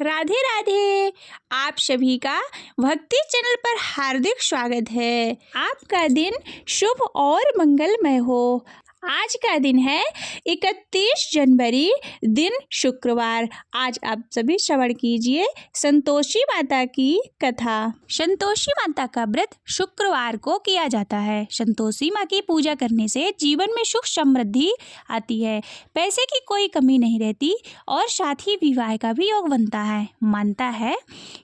राधे राधे। आप सभी का भक्ति चैनल पर हार्दिक स्वागत है। आपका दिन शुभ और मंगलमय हो। आज का दिन है 31 जनवरी, दिन शुक्रवार। आज आप सभी श्रवण कीजिए संतोषी माता की कथा। संतोषी माता का व्रत शुक्रवार को किया जाता है। संतोषी माँ की पूजा करने से जीवन में सुख समृद्धि आती है, पैसे की कोई कमी नहीं रहती और साथ ही विवाह का भी योग बनता है। मानता है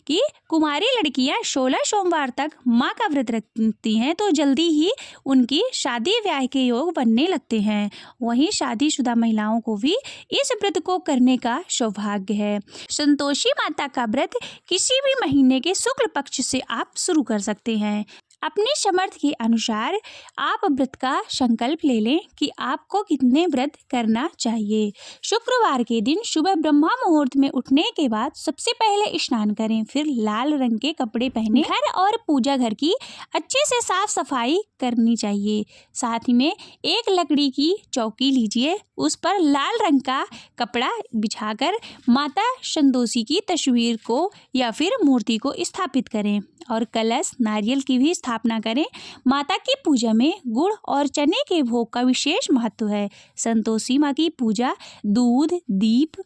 कि कुमारी लड़कियां 16 सोमवार तक माँ का व्रत रखती हैं तो जल्दी ही उनकी शादी ब्याह के योग बनने लगते हैं। वहीं शादीशुदा महिलाओं को भी इस व्रत को करने का सौभाग्य है। संतोषी माता का व्रत किसी भी महीने के शुक्ल पक्ष से आप शुरू कर सकते हैं। अपने समर्थ के अनुसार आप व्रत का संकल्प ले लें कि आपको कितने व्रत करना चाहिए। शुक्रवार के दिन सुबह ब्रह्मा मुहूर्त में उठने के बाद सबसे पहले स्नान करें, फिर लाल रंग के कपड़े पहने घर और पूजा घर की अच्छे से साफ सफाई करनी चाहिए। साथ ही में एक लकड़ी की चौकी लीजिए, उस पर लाल रंग का कपड़ा बिछाकर माता संतोषी की तस्वीर को या फिर मूर्ति को स्थापित करें और कलश नारियल की भी स्थापना करें। माता की पूजा में गुड़ और चने के भोग का विशेष महत्व है। संतोषी माँ की पूजा दूध, दीप,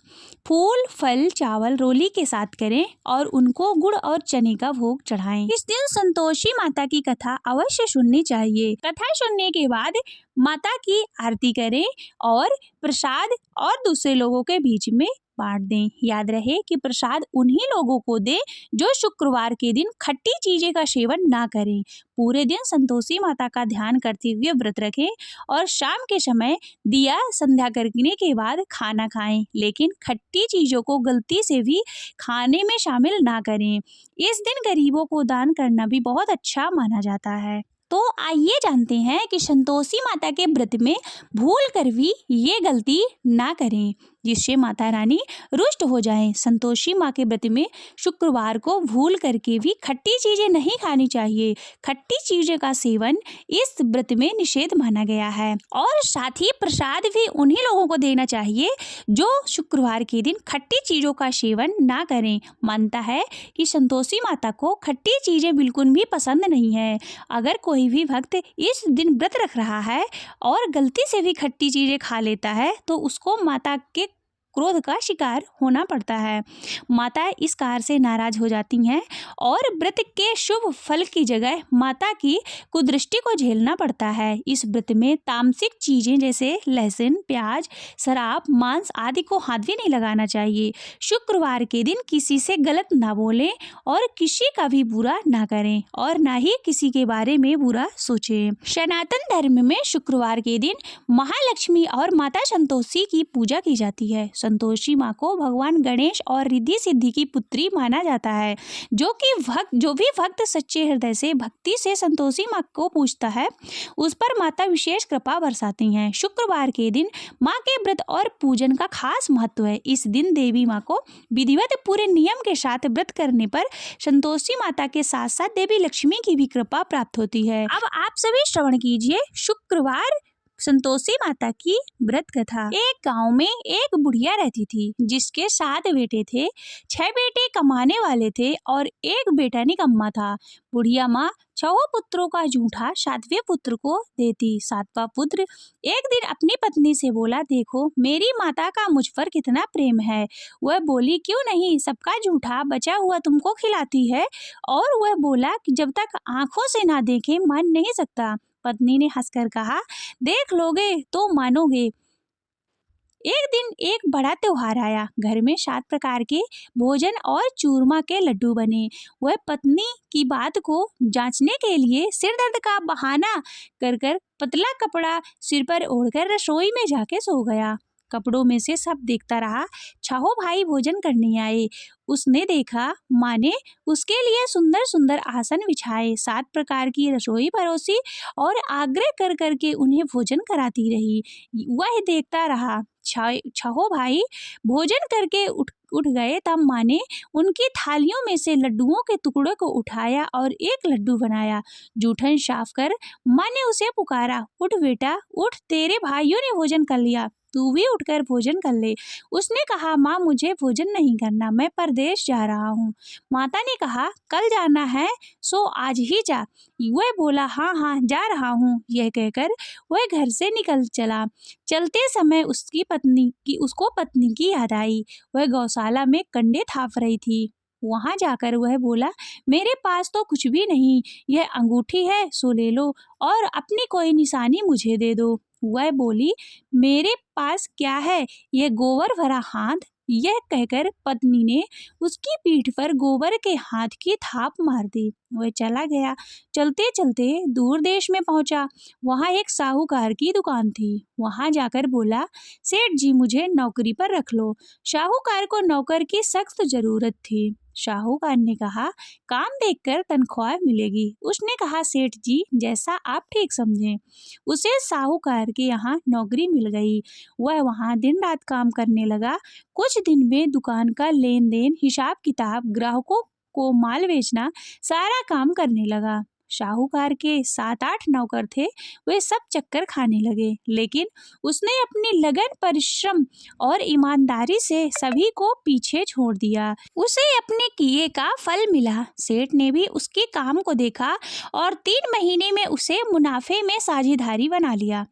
फूल, फल, चावल, रोली के साथ करें और उनको गुड़ और चने का भोग चढ़ाएं। इस दिन संतोषी माता की कथा अवश्य सुननी चाहिए। कथा सुनने के बाद माता की आरती करें और प्रसाद और दूसरे लोगों के बीच में बांट दें। याद रहे कि प्रसाद उन्हीं लोगों को दें जो शुक्रवार के दिन खट्टी चीजें का सेवन ना करें। पूरे दिन संतोषी माता का ध्यान करते हुए व्रत रखें और शाम के समय दिया संध्या करने के बाद खाना खाएं, लेकिन खट्टी चीजों को गलती से भी खाने में शामिल ना करें। इस दिन गरीबों को दान करना भी बहुत अच्छा माना जाता है। तो आइए जानते हैं कि संतोषी माता के व्रत में भूल कर भी ये गलती ना करें जिससे माता रानी रुष्ट हो जाएं। संतोषी माँ के व्रत में शुक्रवार को भूल करके भी खट्टी चीजें नहीं खानी चाहिए। खट्टी चीजें का सेवन इस व्रत में निषेध माना गया है और साथ ही प्रसाद भी उन्हीं लोगों को देना चाहिए जो शुक्रवार के दिन खट्टी चीजों का सेवन ना करें। मानता है कि संतोषी माता को खट्टी चीजें बिल्कुल भी पसंद नहीं है। अगर कोई भी भक्त इस दिन व्रत रख रहा है और गलती से भी खट्टी चीजें खा लेता है तो उसको माता के क्रोध का शिकार होना पड़ता है। माता इस कार्य से नाराज हो जाती हैं और व्रत के शुभ फल की जगह माता की कुदृष्टि को झेलना पड़ता है। इस व्रत में तामसिक चीजें जैसे लहसुन, प्याज, शराब, मांस आदि को हाथ भी नहीं लगाना चाहिए। शुक्रवार के दिन किसी से गलत ना बोलें और किसी का भी बुरा ना करें और ना ही किसी के बारे में बुरा सोचें। सनातन धर्म में शुक्रवार के दिन महालक्ष्मी और माता संतोषी की पूजा की जाती है। संतोषी माँ को भगवान गणेश और रिद्धि सिद्धि की पुत्री माना जाता है। जो भी भक्त सच्चे हृदय से भक्ति से संतोषी माँ को पूजता है उस पर माता विशेष कृपा बरसाती हैं। शुक्रवार के दिन माँ के व्रत और पूजन का खास महत्व है। इस दिन देवी माँ को विधिवत पूरे नियम के साथ व्रत करने पर संतोषी माता के साथ साथ देवी लक्ष्मी की भी कृपा प्राप्त होती है। अब आप सभी श्रवण कीजिए शुक्रवार संतोषी माता की व्रत कथा। एक गांव में एक बुढ़िया रहती थी जिसके 7 बेटे थे। 6 बेटे कमाने वाले थे और एक बेटा निकम्मा था। बुढ़िया माँ 6 पुत्रों का जूठा 7वें पुत्र को देती। 7वां पुत्र एक दिन अपनी पत्नी से बोला, देखो मेरी माता का मुझ पर कितना प्रेम है। वह बोली, क्यों नहीं, सबका जूठा बचा हुआ तुमको खिलाती है। और वह बोला कि जब तक आंखों से ना देखे मान नहीं सकता। पत्नी ने हंसकर कहा, देख लोगे तो मानोगे। एक दिन एक बड़ा त्योहार आया। घर में 7 प्रकार के भोजन और चूरमा के लड्डू बने। वह पत्नी की बात को जांचने के लिए सिर दर्द का बहाना कर कर पतला कपड़ा सिर पर ओढ़कर रसोई में जाके सो गया। कपड़ों में से सब देखता रहा। 6 भाई भोजन करने आए। उसने देखा माँ ने उसके लिए सुंदर सुंदर आसन बिछाए, 7 प्रकार की रसोई परोसी और आग्रह कर करके उन्हें भोजन कराती रही। वह देखता रहा। 6 भाई भोजन करके उठ गए। तब माँ ने उनकी थालियों में से लड्डुओं के टुकड़े को उठाया और एक लड्डू बनाया। जूठन साफ कर माँ ने उसे पुकारा, उठ बेटा उठ, तेरे भाइयों ने भोजन कर लिया। तू भी उठकर भोजन कर ले। उसने कहा, माँ मुझे भोजन नहीं करना, मैं परदेश जा रहा हूँ। माता ने कहा, कल जाना है सो आज ही जा। वह बोला, हाँ हाँ जा रहा हूँ। यह कहकर वह घर से निकल चला। चलते समय उसको पत्नी की याद आई। वह गौशाला में कंडे थाप रही थी। वहां जाकर वह बोला, मेरे पास तो कुछ भी नहीं, यह अंगूठी है सो ले लो और अपनी कोई निशानी मुझे दे दो। वह बोली, मेरे पास क्या है, यह गोबर भरा हाथ। यह कहकर पत्नी ने उसकी पीठ पर गोबर के हाथ की थाप मार दी। वह चला गया। चलते चलते दूर देश में पहुंचा। वहां एक साहूकार की दुकान थी। वहां जाकर बोला, सेठ जी मुझे नौकरी पर रख लो। साहूकार को नौकर की सख्त जरूरत थी। साहूकार ने कहा, काम देखकर तनख्वाह मिलेगी। उसने कहा, सेठ जी जैसा आप ठीक समझें। उसे साहूकार के यहाँ नौकरी मिल गई। वह वहाँ दिन रात काम करने लगा। कुछ दिन में दुकान का लेन देन, हिसाब किताब, ग्राहकों को माल बेचना, सारा काम करने लगा। साहूकार के 7-8 नौकर थे। वे सब चक्कर खाने लगे, लेकिन उसने अपनी लगन, परिश्रम और ईमानदारी से सभी को पीछे छोड़ दिया। उसे अपने किए का फल मिला। सेठ ने भी उसके काम को देखा और 3 महीने में उसे मुनाफे में साझेदारी बना लिया।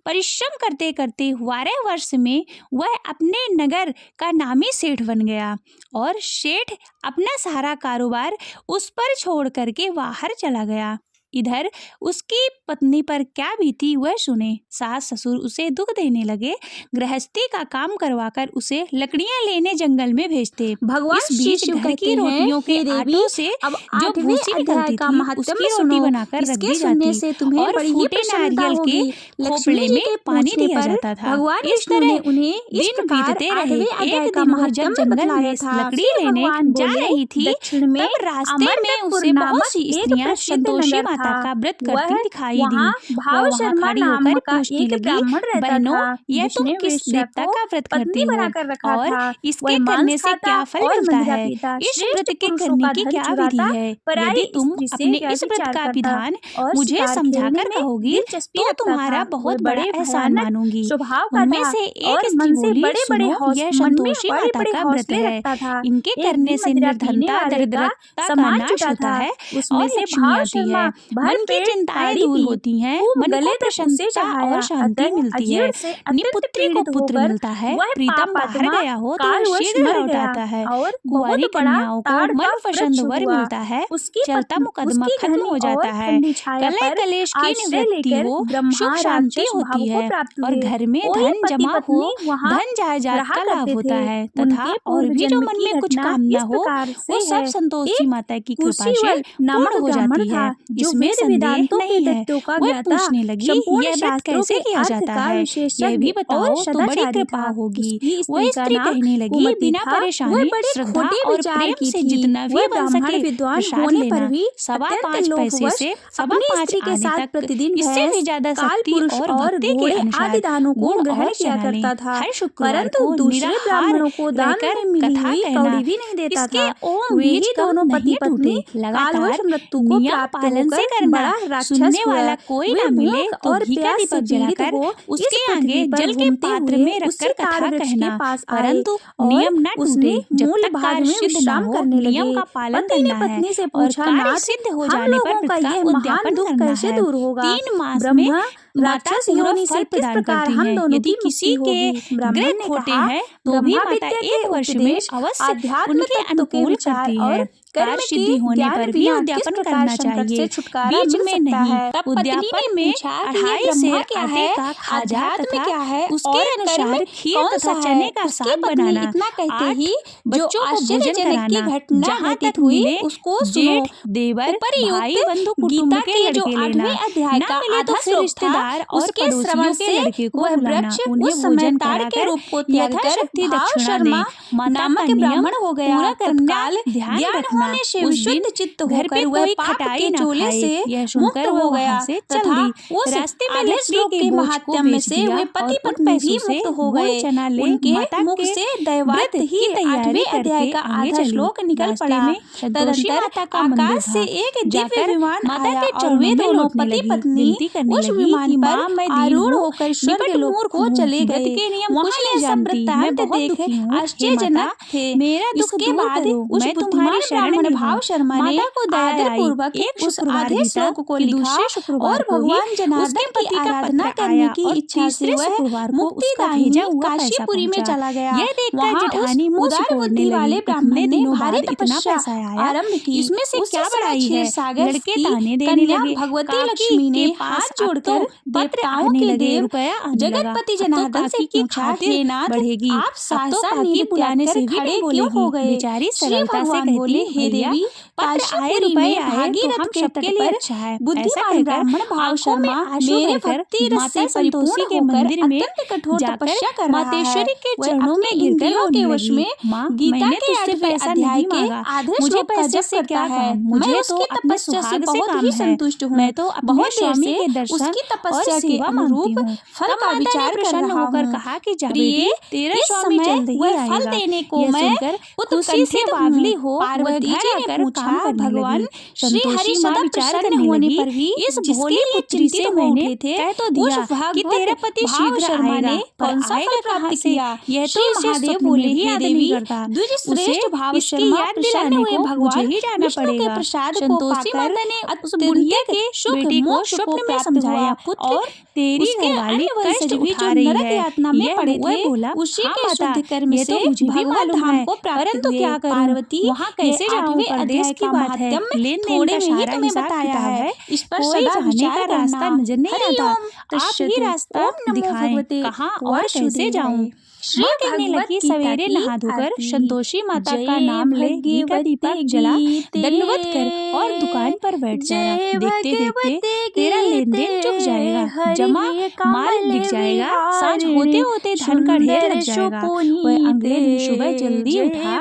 परिश्रम करते करते 12 वर्ष में वह अपने नगर का नामी सेठ बन गया और सेठ अपना सारा कारोबार उस पर छोड़ करके बाहर चला गया। इधर उसकी पत्नी पर क्या बीती वह सुने। सास ससुर उसे दुख देने लगे। गृहस्थी का काम करवाकर उसे लकड़ियां लेने जंगल में भेजते। भगवान इस बीच शिव घर की रोटियों के आटों से अब जो 8वें भूसी अध्याय निकलती का थी महत्व उसकी में रोटी सुनो। बनाकर रख इसके दी सुनने जाती से तुम्हें और बड़ी ही फूटे प्रसन्नता नारियल के होगी। लक्ष्मी खोपड़े जी में के पानी पूछने दिया पर जाता था। भगवान इस विष्णु ने तरह उन्हें इस दिन प्रकार बीतते रहे। 8वें अध्याय एक का दिन वह महत्व जब जंगल बतलाया में था। लकड़ी फिर लेने भगवान जा बोले, रही थी दक्षिण में तब रास्ते में अमरनाथपुर उसे बहुत नामक सी एक स्त्रियां प्रसिद्ध संतोषी नगर माता था। का व्रत वह करती दिखाई दी। वहाँ वह भाव वहां शर्मा खड़ी होकर नामक का पूछने एक लगी, ब्राह्मण रहता बहनों था, यह तुम जिसने किस वेश्या देवता को का व्रत पत्नी करती हो बनाकर रखा और था। इसके वह करने मांस से खाता क्या फल और मिलता मदिरा है? पीता, इस श्रेष्ठ व्रत के पुरुषों करने का की धन क्या चुराता, विधि है? पराई यदि तुम स्त्री से अपने इस व्रत व्यभिचार का करता विधान और मुझे शिकार समझा खेलने कर में कहोगी दिलचस्पी तो रखता तुम्हारा था। बहुत वह बड़ा बड़े एहसान भयानक मानूंगी। स्वभाव का उनमें था से और एक स्त्री मन से बोली, बड़े बड़े सुनो यह मन में संतोषी बड़े माता बड़े का व्रत हौसले है। रखता था। इनके एक करने दिन से मदिरा पीने निर्धनता, वाले का दरिद्रता का सामान नाश जुटा होता था, है उसमें और से लक्ष्मी भाव आती शर्मा है। भर मन की पेट चिंताएं ताड़ी दूर पी, होती हैं, खूब मन गले को तक उसे प्रसन्नता चढ़ाया। और शांति अतः मिलती है। अजीर्ण से अत्यंत निपुत्री को पीड़ित पुत्र होकर मिलता है। वह प्रीतम बाहर पापात्मा गया हो तो वह कालवश शीघ्र मर लौट गया आता है। और कुंवारी बहुत बड़ा कन्याओं को ताड़ का मनपसंद वृक्ष वर हुआ। मिलता है। उसकी चलता मुकदमा उसकी खत्म घनी हो और जाता है। ठंडी छाया कलह पर कलेश की आश्रय निवृत्ति लेकर हो, ब्रह्मा सुख शांति राक्षस होती भाव को है प्राप्त और हुए। घर में कोई धन पति जमा हो, पत्नी वहाँ धन जायदाद रहा का लाभ करते होता थे। है तथा उनके और पूर्व भी जो जन्म मन की में कुछ घटना कामना इस हो प्रकार वो से सब है। संतोषी एक माता की कृपा से कुशीवल नामक पूर्ण हो ब्राह्मण जाती था, है। जो इसमें वेद संदेह वेदांतों के नहीं है। तत्वों का वह ज्ञाता, पूछने लगी, संपूर्ण यह व्रत शास्त्रों कैसे के किया अर्थ जाता का है? यह विशेषज्ञ भी और बताओ तो बड़ी सदाचारी कृपा था। होगी। उसकी वह स्त्री का स्त्री नाम कहने लगी, कुमति बिना था। वह परेशानी, बड़े श्रद्धा खोटे और विचार प्रेम की से थी। जितना भी वह बन ब्राह्मण सके विद्वान प्रसाद होने पर लेना। भी 5.25 पैसे लोभवश से अपनी 5.25 स्त्री के आने साथ तक, प्रतिदिन इससे भी भैंस, ज्यादा काल शक्ति पुरुष और और भक्ति के घोड़े आदि अनुसार दानों को गुड़ ग्रहण और किया चना ले। करता था, हर शुक्रवार परंतु को दूसरे निराहार ब्राह्मणों को दान रहकर में मिली कथा हुई कहना। कौड़ी भी नहीं देता इसके था। ओम वे बीज ही कम दोनों नहीं पति पत्नी टूटे। कालवश लगातार मृत्यु को नियम प्राप्त पालन से होकर करना। बड़ा राक्षस सुनने हुआ। वाला कोई वे ना मिले भूख तो और घी का प्यास से दीपक पीड़ित जलाकर हो इस उसके पृथ्वी आगे पर जल के घूमते पात्र हुए में उसी रखकर ताड़ कथा वृक्ष के कहना, पास आए परंतु और नियम न उसने टूटे जब मूल तक भाग कार्य में सिद्ध न विश्राम हो। करने नियम लगे। का पालन पति ने करना है पत्नी से और पूछा, कार्य नाथ, सिद्ध हो हम जाने पर लोगों व्रत का का यह महान उद्यापन दुख करना कैसे है। दूर होगा? 3 मास में ब्रह्मा माता राक्षस पूरा योनि से फल किस प्रदान प्रकार करती हम हैं। दोनों यदि की किसी मुक्ति के होगी? ग्रह ब्राह्मण ने खोटे कहा, हैं तो भी ब्रह्मा माता विद्या के 1 वर्ष में उपदेश, अवश्य आध्यात्म उनके तत्व के अनुकूल विचार करती और है। कर्म कार्य के सिद्धि होने ज्ञान पर भी बिना किस उद्यापन प्रकार करना संकट से चाहिए, छुटकारा बीच मिल में सकता नहीं। है? तब पत्नी उद्यापन ने में पूछा कि ये 2.5 ब्रह्मा सेर क्या आटे है, का खाजा अध्यात्म तथा क्या है उसके और कर्म अनुसार खीर कौन तथा सा चने है? का उसकी साग पत्नी बनाना। इतना कहते 8 ही जो बच्चों को भोजन आश्चर्यजनक की कराना। घटना जहाँ तक घटित हुई मिले उसको सुनो। जेठ, देवर, उपर्युक्त भाई, बंधु, कुटुंब गीता के के जो लड़के लेना। 8वें अध्याय ना का मिले तो आधा फिर श्लोक था, रिश्तेदार और उसके श्रवण पड़ोसियों के से लड़के को वह बुलाना। वृक्ष उन्हें उस समय भोजन ताड़ के कराकर रूप को त्याग कर यथाशक्ति भाव दक्षिणा शर्मा दें। माता नामक का नियम ब्राह्मण हो गया। पूरा करना तत्काल ध्यान ज्ञान रखना। होने से उस दिन विशुद्ध चित्त घर पे होकर वह कोई पाप खटाई के न जोले खाए। से यह मुक्त सुनकर हो वो गया वहाँ से चल तथा दी। उस रास्ते में आधे लकड़ी श्लोक के के बोझ को महात्म्य बेच से दिया वे और पति उन पत्नी भी पैसों से मुक्त हो गुड़ गए। चना ले उनके माता मुख के से दैवात व्रत ही की तैयारी 8वें अध्याय करके का आगे आधा चली। श्लोक निकल रास्ते पड़ा। में संतोषी तदंतर माता का मंदिर आकाश से था। एक दिव्य जाकर विमान माता आया के और चरणों वे में दोनों लौटने पति लगी, पत्नी विनती करने उस लगी विमान कि पर माँ मैं दीन आरूढ़ हूँ, होकर निपट स्वर्गलोक मूर्ख को हूँ, चले व्रत गए। के नियम वहाँ कुछ नहीं यह सब जानती, मैं वृत्तांत बहुत देख दुखी हूँ। हे माता, आश्चर्यजनक थे। मेरा दुख इसके दूर बाद करो, उस मैं बुद्धिमान तुम्हारी शरण ब्राह्मण में भाव हूँ। शर्मा ने माता को दया आदर आई। पूर्वक एक उस शुक्रवार आधे बीता, श्लोक को फिर लिखा दूसरे शुक्रवार और को ही भगवान जनार्दन उसके की पति का आराधना पत्र करने आया की और इच्छा से तीसरे वह शुक्रवार को उसका मुक्तिदायिनी भेजा हुआ पैसा काशीपुरी में पहुंचा। चला गया। यह देखकर वहाँ उस जेठानी मुंह उदार सिकोड़ने बुद्धि लगी। वाले ब्राह्मण इतने ने दिनों भारी बाद इतना तपस्या पैसा आया, आरंभ की। इसमें से उसी क्या समय बड़ाई है? क्षीरसागर लड़के की ताने देने कन्या लगे। भगवती काकी लक्ष्मी ने के पास हाथ अब तो जोड़कर पत्र देवताओं आने के लगे, देव रुपया आने लगा। जगतपति अब तो जनार्दन से काकी की पूछा, खातिर हे नाथ बढ़ेगी। आप अब तो सहसा काकी नींद बुलाने त्याग से कर भी खड़े नहीं क्यों हो बोलेगी। गए? बेचारी श्री सरलता से भगवान कहती, बोले, हे भैया देवी पत्र आए, काशीपुरी रुपए में आए तो भागीरथ हम के सबके तट लिए पर अच्छा है। ऐसा बुद्धिमान कहकर ब्राह्मण भाव आंखों में शर्मा आंसू मेरे भरकर भक्ति रस माता से संतोषी परिपूर्ण के होकर मंदिर में अत्यंत कठोर जाकर तपस्या कर रहा है। मातेश्वरी के वह चरणों अपने में गिरकर इंद्रियों के रोने वश लगी। में माँ, गीता मैंने के तुझसे 8वें पैसा अध्याय नहीं के मांगा, आधे मुझे श्लोक का पैसे जप से करता क्या है। काम, मैं मुझे तो उसकी अपने तपस्या से सुहाग से बहुत काम ही है। संतुष्ट हूँ। मैं तो अपने बहुत देर स्वामी से के दर्शन उसकी और तपस्या के सेवा मांगती अनुरूप हूँ। फल तब का माता ने विचार कर प्रसन्न रहा होकर हूँ। कहा कि जा प्रिय, बेटी, तेरा इस स्वामी समय जल्द ही वह फल आएगा। देने को यह मैं सुनकर खुशी से उत्कंठित बावली हूँ। हो वह पार्वती घर जी ने आकर पूछा, काम करने भगवान लगी। श्री हरि संतोषी माँ सदा विचार प्रसन्न करने होने लगी, पर भी इस जिसके भोली लिए पुत्री चिंतित से हो मैंने उठे थे कह तो उस दिया कि भागवत तेरा पति भाव शीघ्र शर्मा आएगा, ने पर कौन सा आएगा फल कहाँ प्राप्त से? किया? यह श्री तो उसे महादेव स्वप्न बोले, में भी हे याद नहीं देवी करता। द्विज उसे श्रेष्ठ भाव इसकी शर्मा याद प्रसन्न दिलाने हुए को भगवान मुझे ही जाना विष्णु के पड़ेगा। प्रसाद को संतोषी पाकर माता ने उस अत्यंत बुढ़िया के सुख बेटी को मोक्ष को स्वप्न में प्राप्त समझाया, हुआ पुत्र और तेरी उसके घरवाली अन्य कष्ट वंशज भी उठा जो रही नरक है। यातना में यह पड़े वह थे बोला, उसी हाँ के माता, शुद्ध कर्म ये से तो मुझे भी भगवत मालूम धाम है, को प्राप्त परंतु हुए। क्या करूं? पार्वती वहाँ कैसे यह जाऊं? 8वें परदेश अध्याय की का बात है, महात्म्य लेन देन थोड़े का में ही सारा तुम्हें हिसाब बताया किताब है। है, इस पर कोई सदा जाने विचार का रास्ता करना। नजर नहीं हरि आता। ओम आप ही तत्सत। रास्ता ओम नमो दिखाएं, भगवते कहाँ और कैसे वासुदेवाय। जाऊं? श्री माँ कहने भगवत लगी, गीता सवेरे की नहा धोकर आरती। संतोषी माता का जय नाम ले, घी का दीपक भगवते जला, गीते। दंडवत कर और दुकान पर बैठ जाना। जय देखते देखते भगवते तेरा लेन देन गीते। चुक जाएगा, हरि जमा माल कमल बिक जाएगा, सांझ होते विहारिणी होते धन का ढेर लग सुंदर जाएगा। सुपुनीते। वह अगले दिन सुबह जल्दी जय उठा।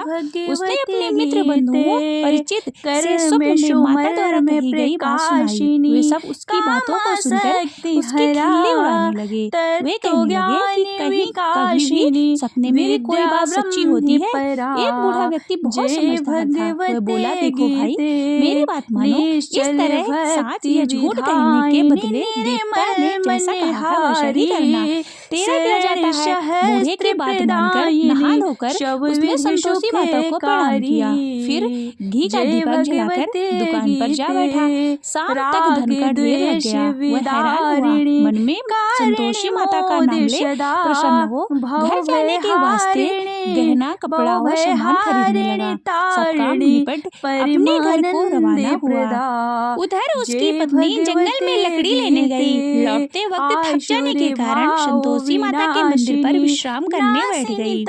उसने अपने भगवते मित्र बंधुओं गीते। परिचित से कर स्वप्न में सुमर माता द्वारा में कही गई बात सुनाई। प्रकाशिनी वे सब उसकी बातों को सुनकर कामासक्ति उसकी हरा। खिल्ली उड़ाने लगे। वे कहने लगे कि कहीं कभी भी सपने में भी कोई बात सच्ची होती है। एक बूढ़ा व्यक्ति बहुत समझदार था। वह बोला, देखो भाई, मेरी बात मानो, इस तरह साच या झूठ कहने के बदले देवता ने जैसा कहा है वैसा ही करना। तेरा क्या जाता है? बूढ़े की बात मानकर नहा धोकर उसने संतोषी माता को प्रणाम किया, फिर घी का दीपक जलाकर दुकान पर जा बैठा। शाम तक धन का ढेर लग गया। वह हैरान हुआ, मन में संतोषी माता का नाम ले प्रसन्न हो घर जाने के वास्ते गहना कपड़ा और सामान खरीदने लगा। सब काम निपट अपने घर को रवाना हुआ। उधर उसकी पत्नी जंगल में लकड़ी लेने गई। लौटते वक्त थक जाने के कारण संतोषी माता के मंदिर पर विश्राम करने बैठ गई।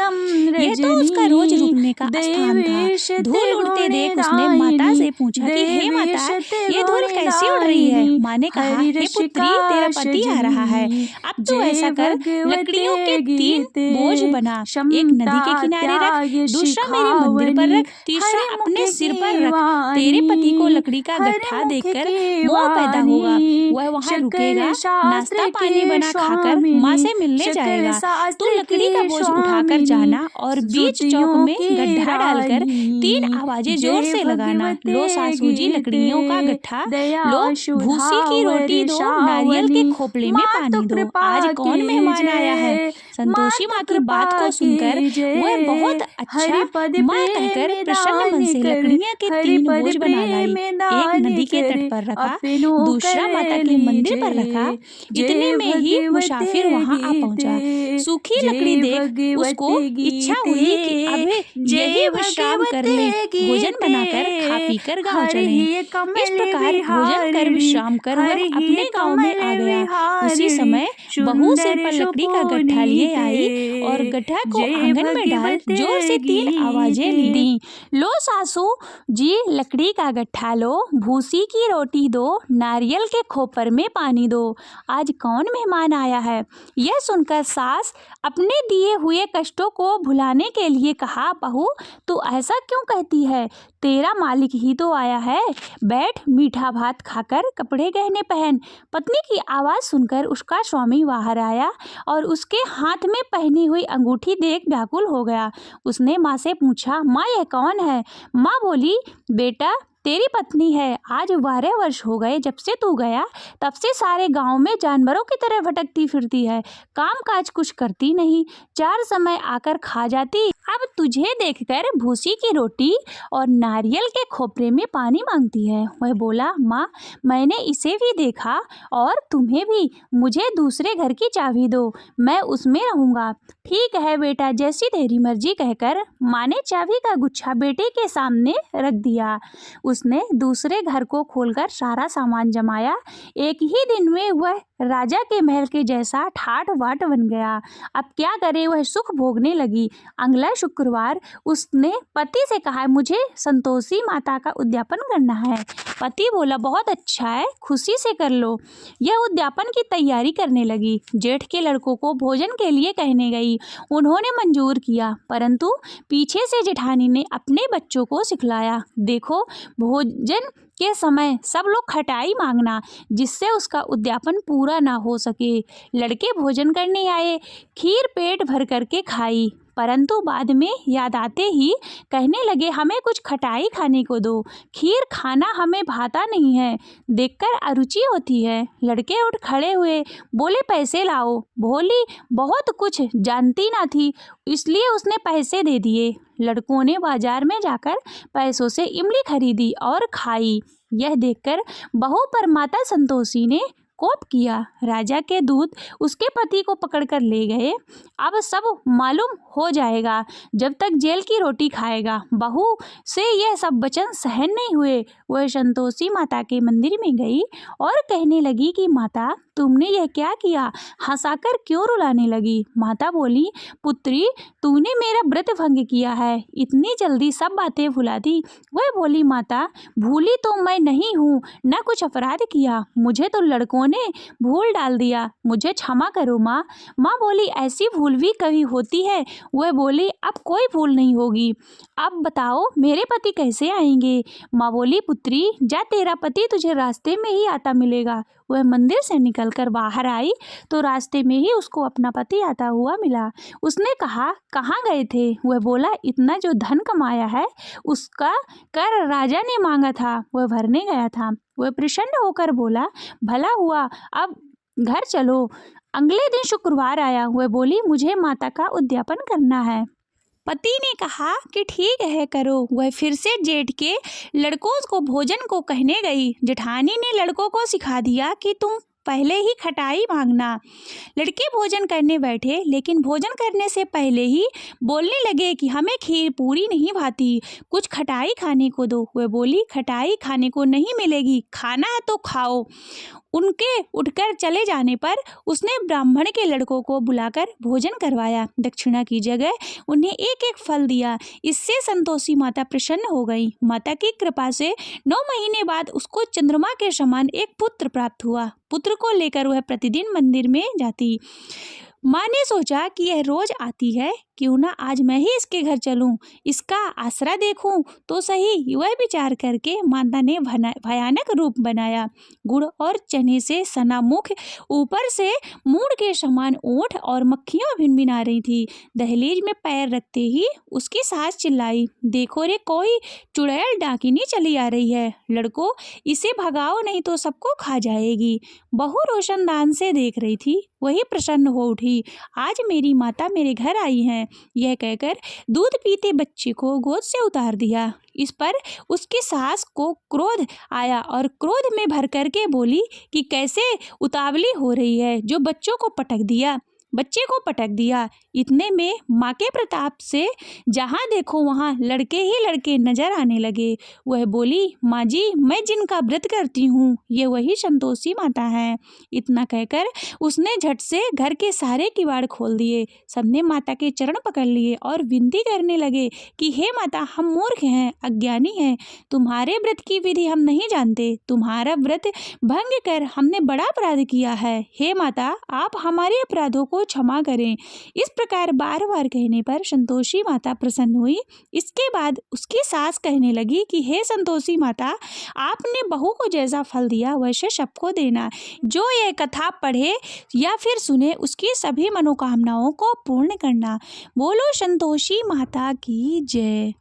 यह तो उसका रोज रुकने का स्थान था। धूल उड़ते देख उसने माता से पूछा कि हे माता, ये धूल कैसे उड़ रही है? माँ ने कहा, हे पुत्री, तेरा पति आ रहा है। अब तो ऐसा कर, लकड़ियों के 3 बोझ बना, एक नदी के किनारे रख, दूसरा मेरे मंदिर पर रख, तीसरा अपने सिर पर रख। तेरे पति को लकड़ी का गट्ठा देखकर मोह पैदा होगा। वह वहाँ रुकेगा, नाश्ता पानी बना खाकर माँ से मिलने जाएगा। तू लकड़ी का बोझ उठाकर जाना और बीच चौक में गड्ढा डालकर 3 आवाजें जोर से लगाना। लो सासू जी लकड़ियों का गट्ठा, लो भूसी की रोटी दो, नारियल के खोपड़े में पानी दो। आज कौन मेहमान आया है? संतोषी माँ की बात को सुनकर वह बहुत अच्छा माँ कहकर प्रसन्न मन से लकड़ियाँ के 3 बोझ बना लाई। एक नदी के तट पर रखा, दूसरा माता के मंदिर पर रखा। इतने में ही मुसाफिर वहाँ आ पहुँचा। सूखी लकड़ी देख उसको इच्छा हुई कि अब यही विश्राम कर ले। भोजन बनाकर खा पीकर गांव चले। इस प्रकार भोजन कर विश्राम कर वह अपने गांव में आ गया। उसी समय बहू सिर पर लकड़ी का गट्ठा लिए आई और गट्ठा को आंगन में डाल जोर से 3 आवाजें दी। लो सासू जी लकड़ी का गट्ठा लो, भूसी की रोटी दो, नारियल के खोपर में पानी दो। आज कौन मेहमान आया है? यह सुनकर सास अपने दिए हुए कष्टों को भुलाने के लिए कहा, बहू तू ऐसा क्यों कहती है? तेरा मालिक ही तो आया है। बैठ, मीठा भात खाकर कपड़े गहने पहन। पत्नी की आवाज़ सुनकर उसका स्वामी बाहर आया और उसके हाथ में पहनी हुई अंगूठी देख व्याकुल हो गया। उसने माँ से पूछा, माँ यह कौन है? माँ बोली, बेटा तेरी पत्नी है। आज 12 वर्ष हो गए जब से तू गया, तब से सारे गांव में जानवरों की तरह भटकती फिरती है, काम काज कुछ करती नहीं, 4 समय आकर खा जाती। अब तुझे देखकर भूसी की रोटी और नारियल के खोपरे में पानी मांगती है। वह बोला, माँ मैंने इसे भी देखा और तुम्हें भी। मुझे दूसरे घर की चाबी दो, मैं उसमें रहूँगा। ठीक है बेटा, जैसी तेरी मर्जी कहकर माँ ने चाबी का गुच्छा बेटे के सामने रख दिया। उसने दूसरे घर को खोलकर सारा सामान जमाया। एक ही दिन में वह राजा के महल के जैसा ठाट बाट बन गया। अब क्या करे, वह सुख भोगने लगी। अगला शुक्रवार उसने पति से कहा, मुझे संतोषी माता का उद्यापन करना है। पति बोला, बहुत अच्छा है, खुशी से कर लो। यह उद्यापन की तैयारी करने लगी। जेठ के लड़कों को भोजन के लिए कहने गई। उन्होंने मंजूर किया, परंतु पीछे से जेठानी ने अपने बच्चों को सिखलाया, देखो भोजन के समय सब लोग खटाई मांगना, जिससे उसका उद्यापन पूरा ना हो सके। लड़के भोजन करने आए, खीर पेट भर करके खाई, परंतु बाद में याद आते ही कहने लगे, हमें कुछ खटाई खाने को दो, खीर खाना हमें भाता नहीं है, देखकर अरुचि होती है। लड़के उठ खड़े हुए, बोले, पैसे लाओ। भोली बहुत कुछ जानती ना थी, इसलिए उसने पैसे दे दिए। लड़कों ने बाजार में जाकर पैसों से इमली खरीदी और खाई। यह देखकर बहू पर माता संतोषी ने कोप किया। राजा के दूत उसके पति को पकड़कर ले गए। अब सब मालूम हो जाएगा, जब तक जेल की रोटी खाएगा। बहू से यह सब वचन सहन नहीं हुए। वह संतोषी माता के मंदिर में गई और कहने लगी कि माता तुमने यह क्या किया? हंसाकर क्यों रुलाने लगी? माता बोली, पुत्री तूने मेरा व्रत भंग किया है, इतनी जल्दी सब बातें भुला दी। वह बोली, माता भूली तो मैं नहीं हूँ, न कुछ अपराध किया, मुझे तो लड़कों ने भूल डाल दिया, मुझे क्षमा करो माँ। माँ बोली, ऐसी भूल भी कभी होती है? वह बोली, अब कोई भूल नहीं होगी। अब बताओ मेरे पति कैसे आएंगे? माँ बोली, पुत्री जा, तेरा पति तुझे रास्ते में ही आता मिलेगा। वह मंदिर से निकलकर बाहर आई तो रास्ते में ही उसको अपना पति आता हुआ मिला। उसने कहा, कहाँ गए थे? वह बोला, इतना जो धन कमाया है उसका कर राजा ने मांगा था, वह भरने गया था। वह प्रसन्न होकर बोला, भला हुआ, अब घर चलो। अगले दिन शुक्रवार आया। वह बोली, मुझे माता का उद्यापन करना है। पति ने कहा कि ठीक है करो। वह फिर से जेठ के लड़कों को भोजन को कहने गई। जेठानी ने लड़कों को सिखा दिया कि तुम पहले ही खटाई मांगना। लड़के भोजन करने बैठे, लेकिन भोजन करने से पहले ही बोलने लगे कि हमें खीर पूरी नहीं भाती, कुछ खटाई खाने को दो। वह बोली, खटाई खाने को नहीं मिलेगी, खाना है तो खाओ। उनके उठकर चले जाने पर उसने ब्राह्मण के लड़कों को बुलाकर भोजन करवाया। दक्षिणा की जगह उन्हें एक एक फल दिया। इससे संतोषी माता प्रसन्न हो गई। माता की कृपा से 9 महीने बाद उसको चंद्रमा के समान एक पुत्र प्राप्त हुआ। पुत्र को लेकर वह प्रतिदिन मंदिर में जाती। माँ ने सोचा कि यह रोज आती है, क्यों ना आज मैं ही इसके घर चलूं, इसका आसरा देखूं तो सही। वह विचार करके माता ने भयानक रूप बनाया। गुड़ और चने से सना मुख, ऊपर से मूड़ के समान ओंठ और मक्खियां भिनभिना रही थी। दहलीज में पैर रखते ही उसकी सास चिल्लाई, देखो रे, कोई चुड़ैल डाकिनी चली आ रही है, लड़कों इसे भगाओ नहीं तो सबको खा जाएगी। बहू रोशनदान से देख रही थी, वही प्रसन्न हो उठी। आज मेरी माता मेरे घर आई हैं। यह कहकर दूध पीते बच्चे को गोद से उतार दिया। इस पर उसकी सास को क्रोध आया और क्रोध में भर करके बोली कि कैसे उतावली हो रही है, जो बच्चों को पटक दिया। बच्चे को पटक दिया। इतने में माँ के प्रताप से जहाँ देखो वहाँ लड़के ही लड़के नजर आने लगे। वह बोली, माँ जी, मैं जिनका व्रत करती हूँ ये वही संतोषी माता है। इतना कहकर उसने झट से घर के सारे किवाड़ खोल दिए। सबने माता के चरण पकड़ लिए और विनती करने लगे कि हे माता, हम मूर्ख हैं, अज्ञानी हैं, तुम्हारे व्रत की विधि हम नहीं जानते, तुम्हारा व्रत भंग कर हमने बड़ा अपराध किया है। हे माता, आप हमारे अपराधों को क्षमा करें। इस प्रकार बार बार कहने पर संतोषी माता प्रसन्न हुई। इसके बाद उसकी सास कहने लगी कि हे संतोषी माता, आपने बहू को जैसा फल दिया वैसे सबको देना। जो ये कथा पढ़े या फिर सुने उसकी सभी मनोकामनाओं को पूर्ण करना। बोलो संतोषी माता की जय।